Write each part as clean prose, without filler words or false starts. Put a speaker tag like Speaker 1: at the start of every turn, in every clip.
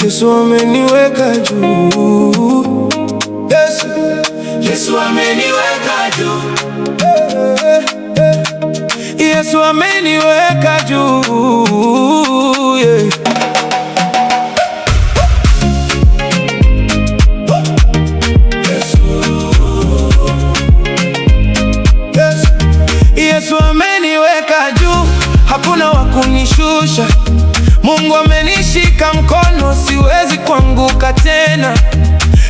Speaker 1: Yesu ameniweka juu.
Speaker 2: Yesu ameniweka juu.
Speaker 1: Yesu ameniweka juu, yeah. Yesu ameniweka juu, hakuna wa kunishusha. Mungu amenishika mkono, siwezi kuanguka tena.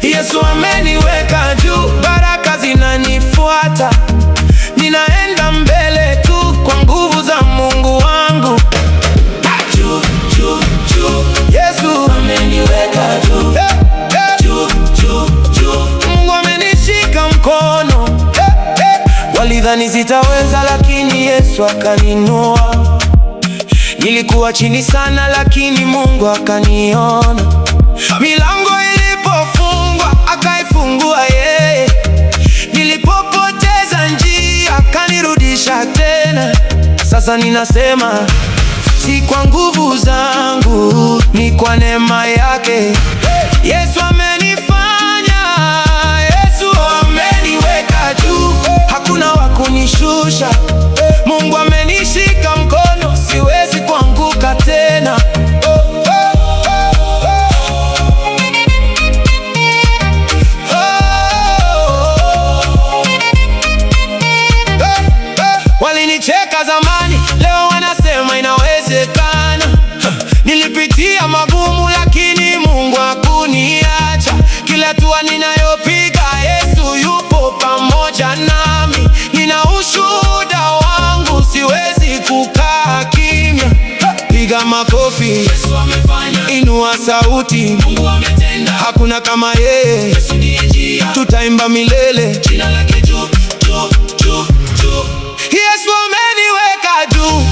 Speaker 1: Yesu ameniweka juu, baraka zinanifuata. Ninaenda mbele tu kwa nguvu za Mungu wangu.
Speaker 2: Juu, juu, juu.
Speaker 1: Yesu
Speaker 2: ameniweka juu. Juu, juu, juu.
Speaker 1: Mungu amenishika mkono. Walidhani sitaweza, lakini Yesu akaninua. Nilikuwa chini sana, lakini Mungu akaniona. Milango ilipofungwa akaifungua yeye. Nilipopoteza njia akanirudisha tena. Sasa ninasema si kwa nguvu zangu, ni kwa neema yake. Yesu amenifanya, Yesu ameniweka juu, hakuna wa kunishusha. Mungu amenishika mkono, siwezi kuanguka tena. Walinicheka zamani, leo wanasema inawezekana. Nilipitia magumu, lakini Mungu hakuniacha. Kila hatua ninayopiga, Yesu yupo pamoja nami. Nina ushuhuda wangu, siwezi kukaa kimya. Piga makofi,
Speaker 2: Yesu amefanya.
Speaker 1: Inua sauti,
Speaker 2: Mungu ametenda.
Speaker 1: hakuna kama yeye.
Speaker 2: Yesu ndiye njia.
Speaker 1: Tutaimba milele,
Speaker 2: Jina lake juu, juu, juu, juu.
Speaker 1: Yesu ameniweka juu,